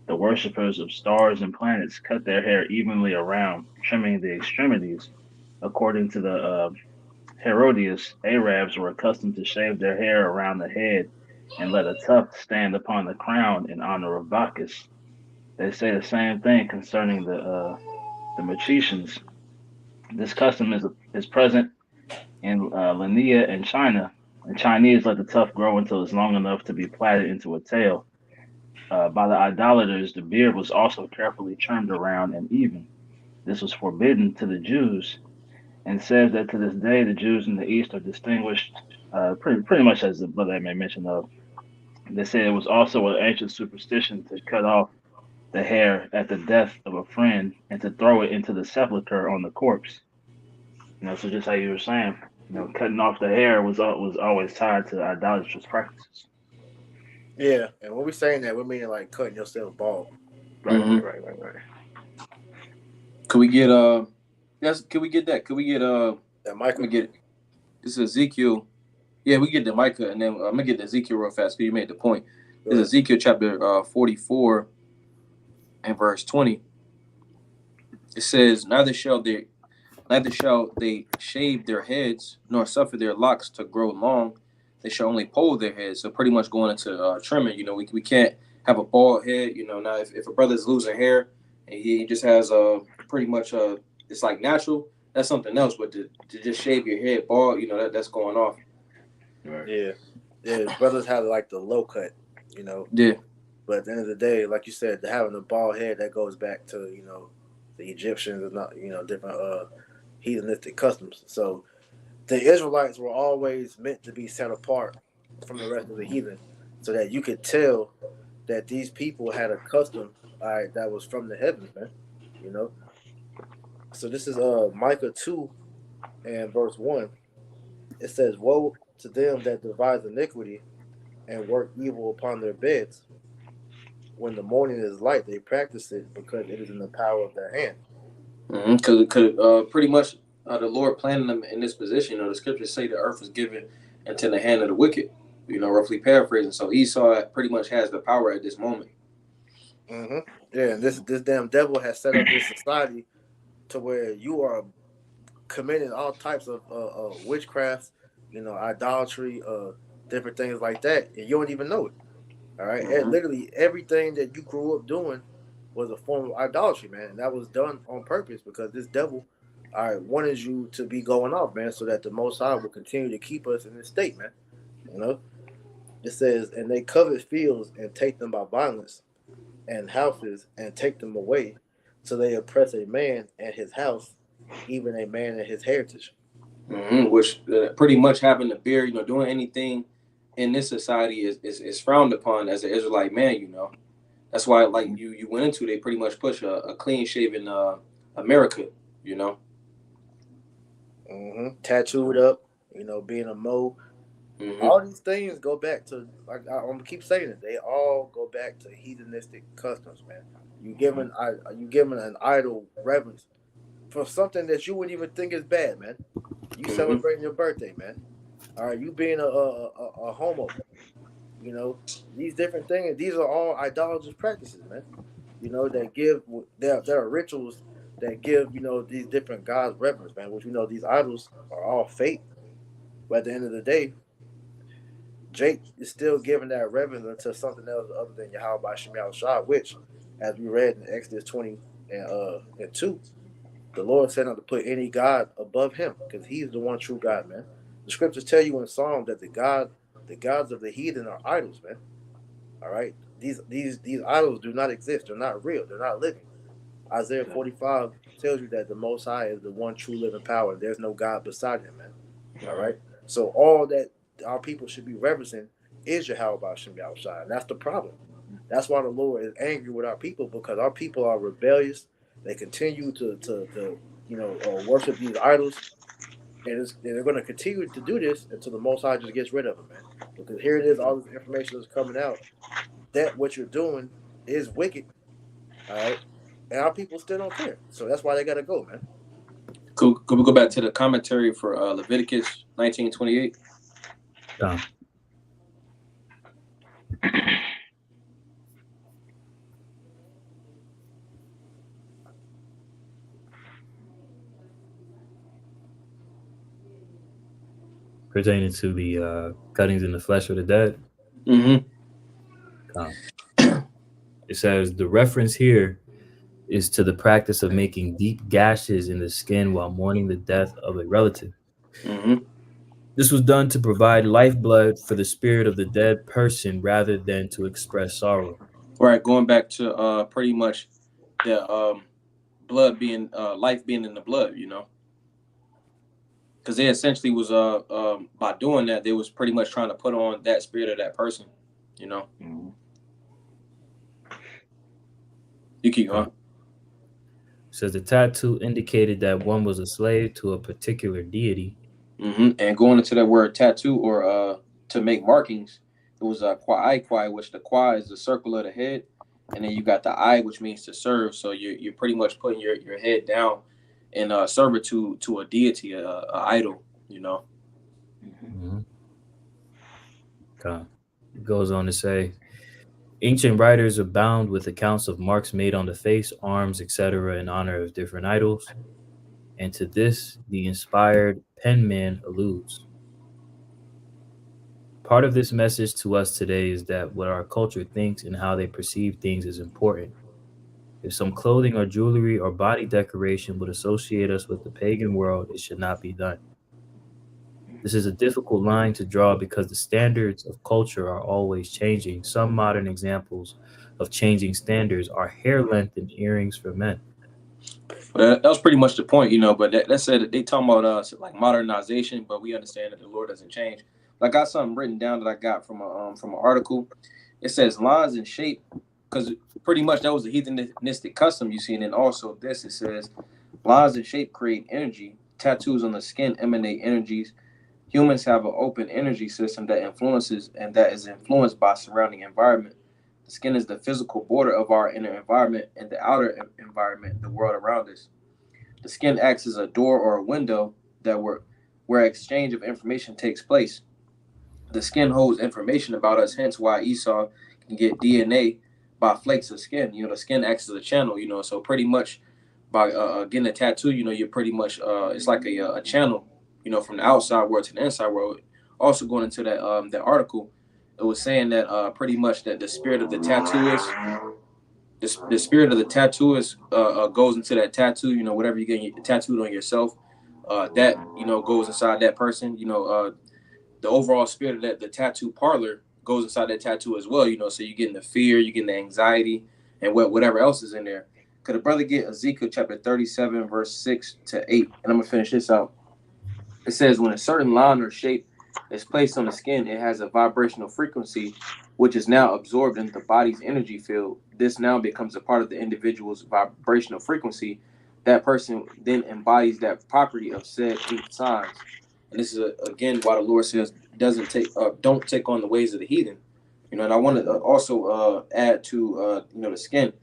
The worshippers of stars and planets cut their hair evenly around, trimming the extremities, According to the Herodias, Arabs were accustomed to shave their hair around the head and let a tuft stand upon the crown in honor of Bacchus. They say the same thing concerning the Mauritians. This custom is present in Linnea and China. And Chinese let the tuft grow until it's long enough to be plaited into a tail. By the idolaters, the beard was also carefully trimmed around and even. This was forbidden to the Jews, and says that to this day the Jews in the East are distinguished, pretty much as the brother I made mention of. They say it was also an ancient superstition to cut off the hair at the death of a friend and to throw it into the sepulcher on the corpse. So just how you were saying, cutting off the hair was always tied to idolatrous practices. Yeah, and when we're saying that, we're meaning like cutting yourself bald. Right, Mm-hmm. right. Could we get yes? Could we get that? Could we get That Let Michael. me get it. This is Ezekiel. Yeah, we get the Micah, and then I'm gonna get the Ezekiel real fast because you made the point. This is Ezekiel chapter 44 and verse 20. It says, Neither shall they shave their heads, nor suffer their locks to grow long. They shall only poll their heads. So pretty much going into trimming. We can't have a bald head. Now if a brother's losing hair and he just has pretty much it's like natural. That's something else. But to just shave your head bald, that's going off. Right. Yeah. Brothers have like the low cut. Yeah. But at the end of the day, like you said, having a bald head that goes back to the Egyptians and not different heathenistic customs. So the Israelites were always meant to be set apart from the rest of the heathen, so that you could tell that these people had a custom, that was from the heavens, man. So this is Micah 2 and verse 1. It says, "Woe to them that devise iniquity and work evil upon their beds. When the morning is light, they practice it because it is in the power of their hand." Because pretty much the Lord planted them in this position. The scriptures say the earth was given into the hand of the wicked. Roughly paraphrasing. So Esau pretty much has the power at this moment. Mm-hmm. Yeah, and this damn devil has set up this society to where you are committing all types of witchcraft, idolatry, different things like that, and you don't even know it. All right, and literally everything that you grew up doing was a form of idolatry, man, and that was done on purpose because this devil, wanted you to be going off, man, so that the Most High will continue to keep us in this state, man. It says, "And they covet fields and take them by violence, and houses and take them away, so they oppress a man and his house, even a man and his heritage." Which pretty much having the beard, doing anything in this society is frowned upon as an Israelite man. That's why, like you went into, they pretty much push a clean shaven America. Tattooed up, being a Mo. All these things go back to, like I'm gonna keep saying it. They all go back to heathenistic customs, man. You giving an idol reverence for something that you wouldn't even think is bad, man. You celebrating your birthday, man. All right, you being a homo. These different things. These are all idolatrous practices, man. That give there are rituals that give these different gods reverence, man. Which these idols are all fake. But at the end of the day, Jake is still giving that reverence to something else other than Yahweh by Shemal Shah, which, as we read in Exodus 20 and 2, the Lord said not to put any God above him, because he's the one true God, man. The scriptures tell you in Psalm that the gods of the heathen are idols, man. All right? These idols do not exist. They're not real. They're not living. Isaiah 45 tells you that the Most High is the one true living power. There's no God beside him, man. All right? So all that our people should be reverencing is Yahweh Bashem Yahushua. And that's the problem. That's why the Lord is angry with our people, because our people are rebellious. They continue to worship these idols. And they're going to continue to do this until the Most High just gets rid of them, man. Because here it is, all this information is coming out that what you're doing is wicked. All right? And our people still don't care. So that's why they got to go, man. Could we go back to the commentary for Leviticus 19:28? pertaining to the cuttings in the flesh of the dead. Mm-hmm. It says the reference here is to the practice of making deep gashes in the skin while mourning the death of a relative. Mm-hmm. This was done to provide lifeblood for the spirit of the dead person rather than to express sorrow. Right. Going back to pretty much the blood being life being in the blood, you know. Because they essentially was by doing that, they was pretty much trying to put on that spirit of that person, you know. Mm-hmm. You keep going. It says the tattoo indicated that one was a slave to a particular deity. Mm-hmm. And going into that word tattoo or to make markings, it was a kwai, which the kwai is the circle of the head, and then you got the I, which means to serve. So you're pretty much putting your head down in servitude to a deity, a idol, you know. Mm-hmm. Okay. It goes on to say ancient writers abound with accounts of marks made on the face, arms, etc., in honor of different idols, and to this the inspired penman alludes. Part of this message to us today is that what our culture thinks and how they perceive things is important. If some clothing or jewelry or body decoration would associate us with the pagan world, it should not be done. This is a difficult line to draw because the standards of culture are always changing. Some modern examples of changing standards are hair length and earrings for men. But that was pretty much the point, you know. But that said, they talking about like modernization, but we understand that the Lord doesn't change. I got something written down that I got from an article. It says lines and shape, because pretty much that was a heathenistic custom you see. And then also this, it says lines and shape create energy. Tattoos on the skin emanate energies. Humans have an open energy system that influences and that is influenced by surrounding environment. The skin is the physical border of our inner environment and the outer environment, the world around us. The skin acts as a door or a window that where exchange of information takes place. The skin holds information about us, hence why Esau can get DNA by flakes of skin. You know, the skin acts as a channel, you know, so pretty much by getting a tattoo, you know, you're pretty much, it's like a channel, you know, from the outside world to the inside world. Also going into that article, it was saying that pretty much that the spirit of the tattooist, the spirit of the tattooist goes into that tattoo, you know, whatever you get tattooed on yourself, that, you know, goes inside that person, you know, the overall spirit of that the tattoo parlor goes inside that tattoo as well, you know. So you're getting the fear, you're getting the anxiety, and whatever else is in there. Could a brother get Ezekiel chapter 37, verse 6-8? And I'm gonna finish this out. It says, when a certain line or shape is placed on the skin, it has a vibrational frequency which is now absorbed into the body's energy field. This now becomes a part of the individual's vibrational frequency. That person then embodies that property of said eight signs. And this is again why the Lord says don't take on the ways of the heathen. You know, and I want to also add to you know, the skin,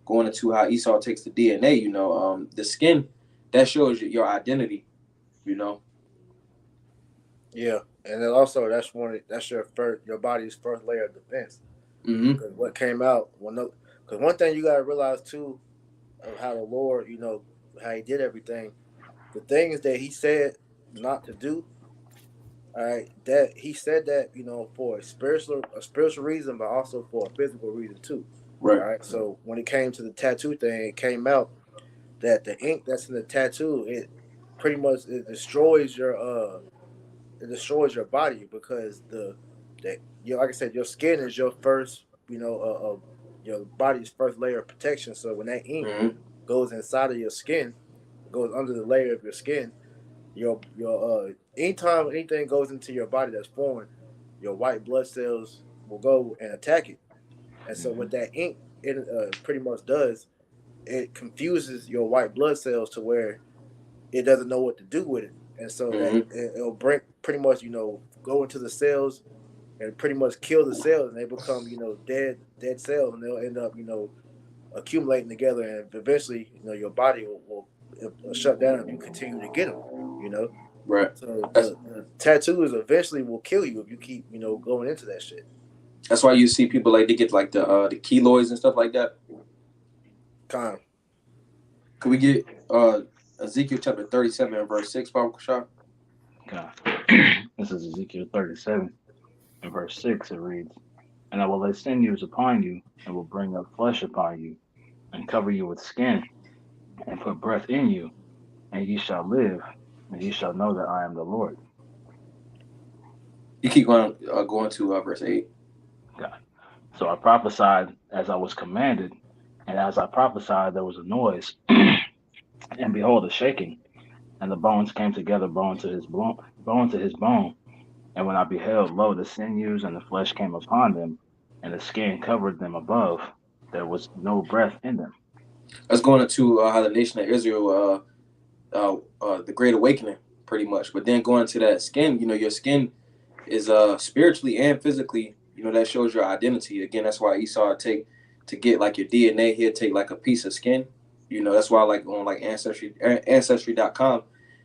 going into how Esau takes the DNA. You know, the skin that shows your identity. You know. Yeah, and then also that's your body's first layer of defense. Mm-hmm. Because what came out, because one thing you gotta realize too of how the Lord, you know, how He did everything. The things that He said not to do, all right, that He said that, you know, for a spiritual reason, but also for a physical reason too. Right. All right. So when it came to the tattoo thing, it came out that the ink that's in the tattoo, it pretty much it destroys your body because like I said, your skin is your first, you know, your body's first layer of protection. So when that ink Mm-hmm. goes inside of your skin, goes under the layer of your skin, your anytime anything goes into your body that's foreign, your white blood cells will go and attack it. And so what that ink it pretty much does, it confuses your white blood cells to where it doesn't know what to do with it, and so that Mm-hmm. it'll bring pretty much, you know, go into the cells and pretty much kill the cells, and they become, you know, dead cells, and they'll end up, you know, accumulating together, and eventually, you know, your body will shut down if you continue to get them, you know. Right. So That's the tattoos eventually will kill you if you keep, you know, going into that shit. that's why you see people like they get like the keloids and stuff like that. Time. Could we get Ezekiel chapter 37 and verse 6, Baba Kashar? God. This is Ezekiel 37 and verse 6. It reads, "And I will lay sinews upon you, and will bring up flesh upon you, and cover you with skin, and put breath in you, and ye shall live, and ye shall know that I am the Lord." You keep going to verse 8. God. So I prophesied as I was commanded, and as I prophesied, there was a noise, and behold, a shaking, and the bones came together, bone to his bone. And when I beheld, lo, the sinews and the flesh came upon them, and the skin covered them above. There was no breath in them. That's going into how the nation of Israel, the Great Awakening, pretty much. But then going to that skin, your skin is spiritually and physically, that shows your identity. Again, that's why Esau to get like your DNA, he'll take like a piece of skin. That's why like on like ancestry.com,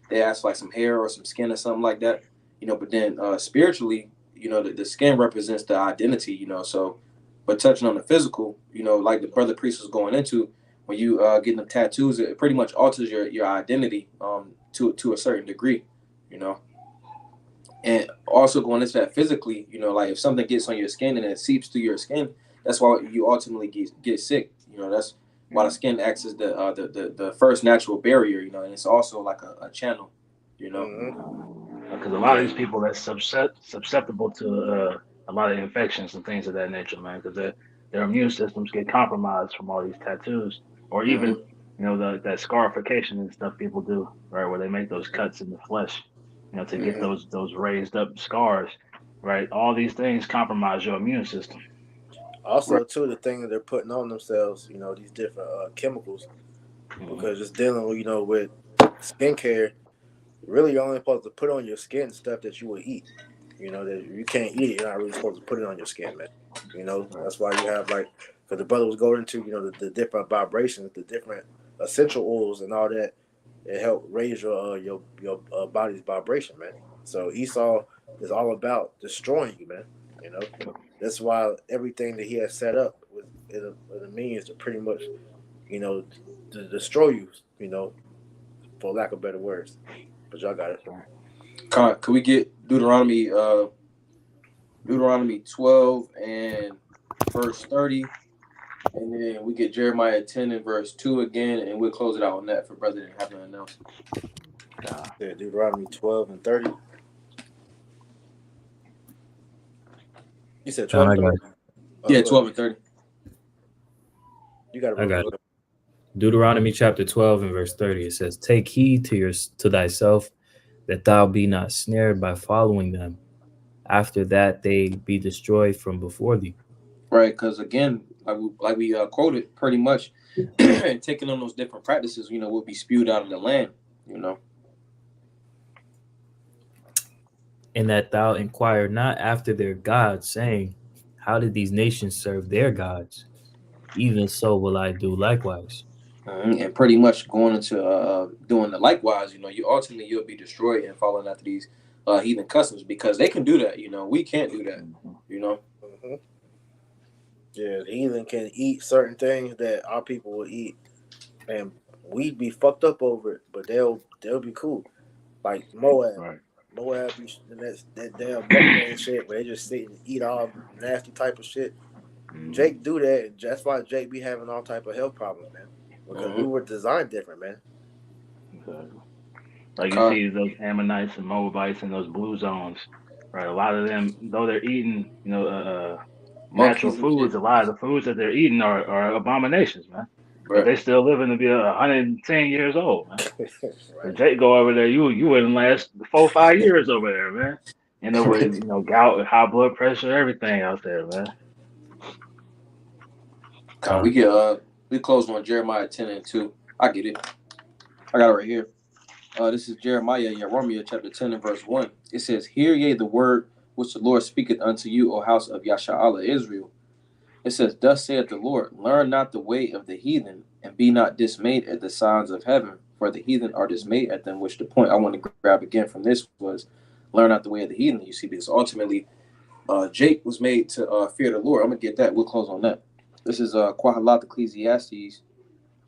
they ask like some hair or some skin or something like that. But then spiritually, the skin represents the identity, so but touching on the physical, like the brother priest was going into, when you getting the tattoos, it pretty much alters your identity to a certain degree, and also going into that physically, like if something gets on your skin and it seeps through your skin, that's why you ultimately get sick. That's why the skin acts as the first natural barrier, and it's also like a channel, Because a lot of these people that's susceptible to a lot of infections and things of that nature, man, because their immune systems get compromised from all these tattoos, or even that scarification and stuff people do, right, where they make those cuts in the flesh, to get those raised up scars, right? All these things compromise your immune system. Also, too, the thing that they're putting on themselves, these different chemicals, because just dealing with, with skincare, really you're only supposed to put on your skin stuff that you would eat. That you can't eat it. You're not really supposed to put it on your skin, man. That's why you have like, because the brother was going into, the different vibrations, the different essential oils and all that. It help raise your body's vibration, man. So Esau is all about destroying you, man. That's why everything that he has set up with it means to pretty much, to destroy you, for lack of better words. But y'all got it. Can we get Deuteronomy 12 and verse 30, and then we get Jeremiah 10 and verse 2 again, and we'll close it out on that for brother didn't have nothing else. Yeah, Deuteronomy 12 and 30. You said 12 and 30? Yeah, 12 and 30. You got it. I got it. Deuteronomy chapter 12 and verse 30. It says, "Take heed to thyself that thou be not snared by following them. After that they be destroyed from before thee." Right, because again, like we quoted, pretty much, and taking on those different practices, will be spewed out of the land, And that thou inquire not after their gods, saying, how did these nations serve their gods? Even so will I do likewise. And pretty much going into doing the likewise, you'll be destroyed and following after these heathen customs, because they can do that, we can't do that, Mm-hmm. Yeah, the heathen can eat certain things that our people will eat, and we'd be fucked up over it, but they'll be cool. Like Moab. Right. Moab be that damn mukbang shit where they just sit and eat all nasty type of shit. Jake do that, and that's why Jake be having all type of health problems, man. Because we were designed different, man. Exactly. Like you see those Ammonites and Moabites in those blue zones, right? A lot of them, though they're eating, natural foods, a lot of the foods that they're eating are abominations, man. Right. But they still living to be 110 years old, man. Right. Jake go over there, you wouldn't last 4 or 5 years over there, man. With gout, high blood pressure, everything out there, man. We closed on Jeremiah 10 and 2. I get it. I got it right here. This is Jeremiah chapter 10 and verse 1. It says, "Hear ye the word which the Lord speaketh unto you, O house of Yasha'Allah Israel." It says, "Thus saith the Lord, learn not the way of the heathen, and be not dismayed at the signs of heaven, for the heathen are dismayed at them." Which the point I want to grab again from this was, learn not the way of the heathen. You see, because ultimately, Jake was made to fear the Lord. I'm going to get that. We'll close on that. This is Quahalat Ecclesiastes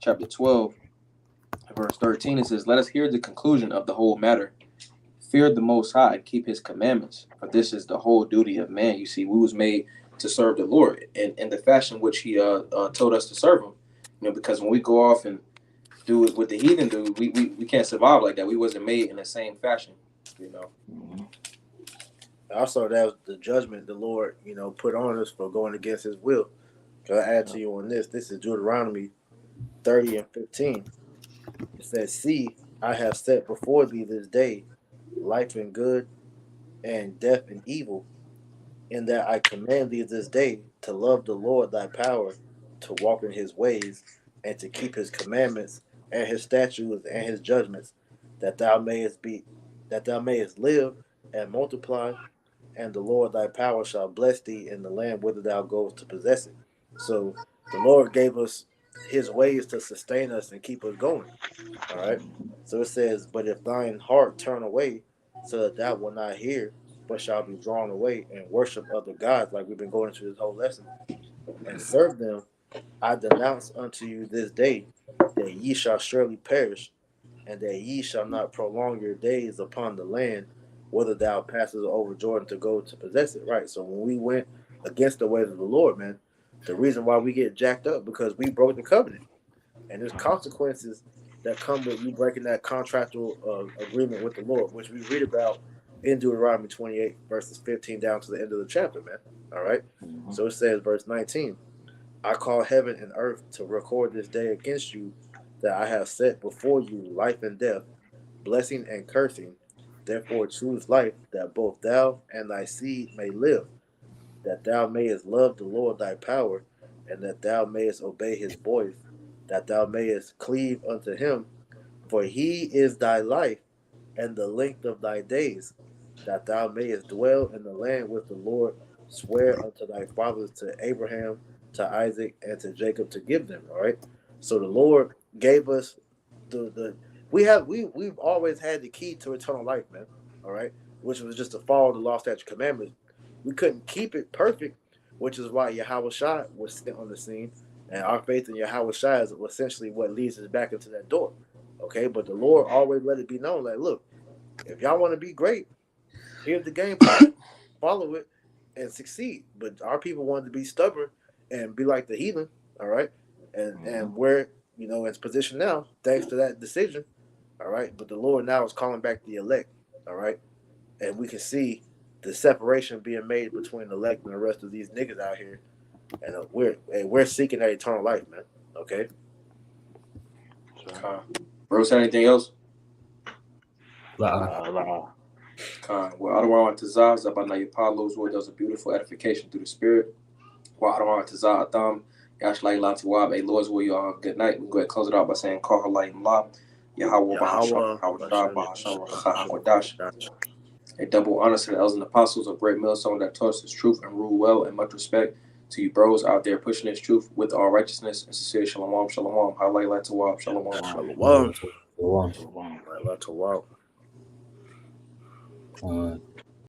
chapter 12, verse 13. It says, "Let us hear the conclusion of the whole matter. fear the Most High and keep His commandments, for this is the whole duty of man. You see, we was made to serve the Lord in the fashion which He told us to serve Him. Because when we go off and do it what the heathen do, we can't survive like that. We wasn't made in the same fashion. Mm-hmm. Also, that was the judgment the Lord, put on us for going against His will. Can I add to you on this? This is Deuteronomy 30 and 15. It says, "See, I have set before thee this day life and good, and death and evil, in that I command thee this day to love the Lord thy power, to walk in His ways, and to keep His commandments and His statutes and His judgments, that thou mayest live and multiply, and the Lord thy power shall bless thee in the land whither thou goest to possess it." So the Lord gave us His ways to sustain us and keep us going. All right. So it says, "But if thine heart turn away, so that thou wilt not hear, but shall be drawn away and worship other gods," like we've been going through this whole lesson, "and serve them, I denounce unto you this day that ye shall surely perish, and that ye shall not prolong your days upon the land, whether thou passes over Jordan to go to possess it." Right. So when we went against the ways of the Lord, man, the reason why we get jacked up because we broke the covenant, and there's consequences that come with you breaking that contractual agreement with the Lord, which we read about in Deuteronomy 28, verses 15 down to the end of the chapter, man. All right. Mm-hmm. So it says, verse 19, "I call heaven and earth to record this day against you, that I have set before you life and death, blessing and cursing. Therefore choose life, that both thou and thy seed may live, that thou mayest love the Lord thy power, and that thou mayest obey His voice, that thou mayest cleave unto Him, for He is thy life and the length of thy days, that thou mayest dwell in the land which the Lord sware unto thy fathers, to Abraham, to Isaac, and to Jacob, to give them." All right. So the Lord gave us the we've always had the key to eternal life, man. All right, which was just to follow the law, statute, commandments. We couldn't keep it perfect, which is why Yahweh Shai was sent on the scene, and our faith in Yahweh Shai is essentially what leads us back into that door. Okay, but the Lord always let it be known, like, look, if y'all want to be great, here's the game plan. Follow it and succeed. But our people wanted to be stubborn and be like the heathen, all right? And we're, in position now, thanks to that decision, all right? But the Lord now is calling back the elect, all right? And we can see the separation being made between the elect and the rest of these niggas out here. And we're seeking that eternal life, man. Okay? Bro, say anything else? La. Well, I don't want to Zah, Zabanaya Paulo's word does a beautiful edification through the Spirit. Well, I don't want to Zah Adam, Yashlai Latiwab, a Lord's will, you all good night. We go ahead and close it out by saying, Call her light and law, Yahweh Bahasham, Hawashah, a double honor to the elders and apostles of Great Millstone that taught us this truth and rule well, and much respect to you bros out there pushing this truth with all righteousness and sincere shalom, shalom, highlight Latiwab, shalom. Shalom. Shalom. Shalom. Right,